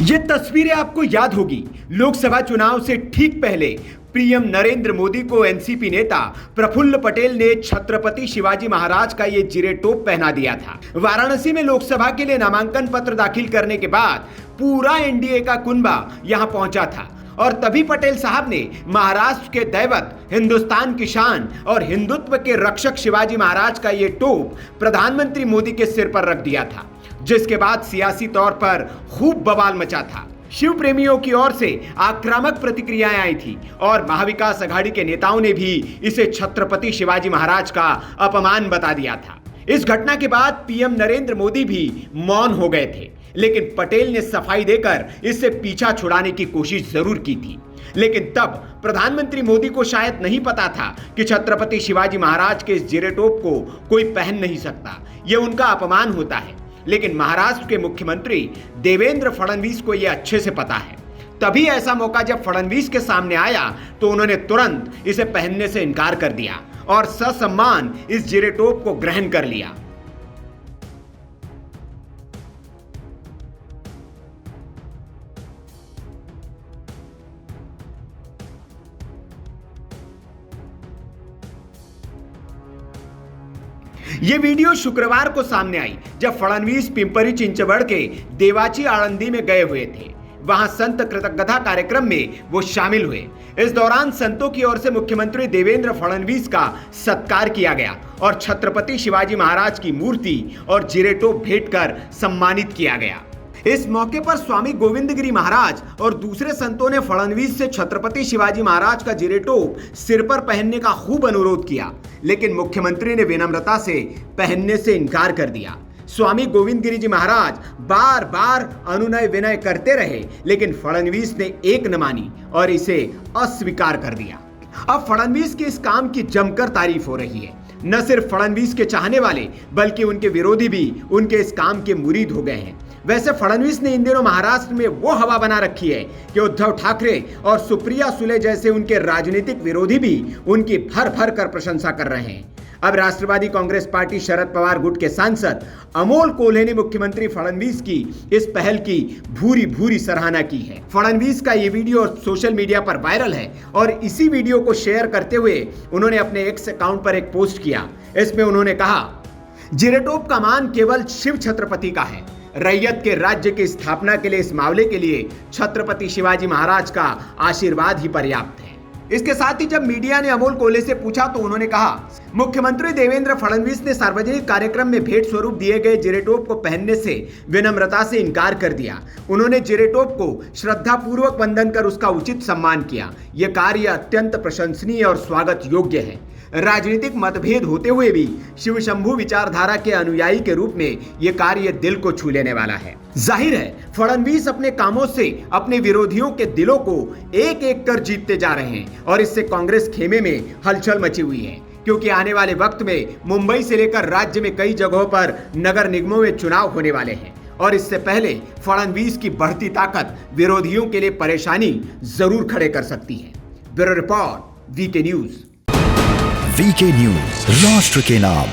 ये तस्वीरें आपको याद होगी। लोकसभा चुनाव से ठीक पहले पीएम नरेंद्र मोदी को एनसीपी नेता प्रफुल्ल पटेल ने छत्रपति शिवाजी महाराज का ये जिरेटोप पहना दिया था। वाराणसी में लोकसभा के लिए नामांकन पत्र दाखिल करने के बाद पूरा एनडीए का कुनबा यहां पहुंचा था और तभी पटेल साहब ने महाराष्ट्र के दैवत, हिंदुस्तान की शान और हिंदुत्व के रक्षक शिवाजी महाराज का ये टोप प्रधानमंत्री मोदी के सिर पर रख दिया था, जिसके बाद सियासी तौर पर खूब बवाल मचा था। शिव प्रेमियों की ओर से आक्रामक प्रतिक्रियाएं आई थी और महाविकास अघाड़ी के नेताओं ने भी इसे छत्रपति शिवाजी महाराज का अपमान बता दिया था। इस घटना के बाद पीएम नरेंद्र मोदी भी मौन हो गए थे, लेकिन पटेल ने सफाई देकर इससे पीछा छुड़ाने की कोशिश जरूर की थी। लेकिन तब प्रधानमंत्री मोदी को शायद नहीं पता था कि छत्रपति शिवाजी महाराज के इस जिरेटोप को कोई पहन नहीं सकता, यह उनका अपमान होता है। लेकिन महाराष्ट्र के मुख्यमंत्री देवेंद्र फडणवीस को यह अच्छे से पता है। तभी ऐसा मौका जब फडणवीस के सामने आया तो उन्होंने तुरंत इसे पहनने से इनकार कर दिया और ससम्मान इस जिरेटोप को ग्रहण कर लिया। ये वीडियो शुक्रवार को सामने आई जब फडणवीस पिंपरी चिंचवड़ के देवाची आळंदी में गए हुए थे। वहां संत कृतज्ञता कार्यक्रम में वो शामिल हुए। इस दौरान संतों की ओर से मुख्यमंत्री देवेंद्र फडणवीस का सत्कार किया गया और छत्रपति शिवाजी महाराज की मूर्ति और जिरेटोप भेंट कर सम्मानित किया गया। इस मौके पर स्वामी गोविंदगिरी महाराज और दूसरे संतों ने फडणवीस से छत्रपति शिवाजी महाराज का जिरेटोप सिर पर पहनने का खूब अनुरोध किया, लेकिन मुख्यमंत्री ने विनम्रता से पहनने से इनकार कर दिया। स्वामी गोविंदगिरी जी महाराज बार बार अनुनय विनय करते रहे, लेकिन फडणवीस ने एक न मानी और इसे अस्वीकार कर दिया। अब फडणवीस के इस काम की जमकर तारीफ हो रही है। न सिर्फ फडणवीस के चाहने वाले बल्कि उनके विरोधी भी उनके इस काम के मुरीद हो गए हैं। वैसे फडणवीस ने इन दिनों महाराष्ट्र में वो हवा बना रखी है कि उद्धव ठाकरे और सुप्रिया सुले जैसे उनके राजनीतिक विरोधी भी उनकी भर भर कर प्रशंसा कर रहे हैं। अब राष्ट्रवादी कांग्रेस पार्टी शरद पवार गुट के सांसद अमोल कोल्हे ने मुख्यमंत्री फडणवीस की इस पहल की भूरी भूरी सराहना की है। फडणवीस का ये वीडियो सोशल मीडिया पर वायरल है और इसी वीडियो को शेयर करते हुए उन्होंने अपने एक्स अकाउंट पर एक पोस्ट किया। इसमें उन्होंने कहा, जिरेटोप का मान केवल शिव छत्रपति का है। रैयत के राज्य की स्थापना के लिए इस मामले के लिए छत्रपति शिवाजी महाराज का आशीर्वाद ही पर्याप्त है। इसके साथ ही जब मीडिया ने अमोल कोल्हे से पूछा तो उन्होंने कहा, मुख्यमंत्री देवेंद्र फडणवीस ने सार्वजनिक कार्यक्रम में भेंट स्वरूप दिए गए जिरेटोप को पहनने से विनम्रता से इनकार कर दिया। उन्होंने जिरेटोप को श्रद्धापूर्वक वंदन कर उसका उचित सम्मान किया। यह कार्य अत्यंत प्रशंसनीय और स्वागत योग्य है। राजनीतिक मतभेद होते हुए भी शिव शंभू विचारधारा के अनुयायी के रूप में यह कार्य दिल को छू लेने वाला है। जाहिर है फडणवीस अपने कामों से अपने विरोधियों के दिलों को एक एक कर जीतते जा रहे हैं और इससे कांग्रेस खेमे में हलचल मची हुई है, क्योंकि आने वाले वक्त में मुंबई से लेकर राज्य में कई जगहों पर नगर निगमों में चुनाव होने वाले हैं और इससे पहले फडणवीस की बढ़ती ताकत विरोधियों के लिए परेशानी जरूर खड़े कर सकती है। Bureau report, VK news. VK news, राष्ट्र के नाम।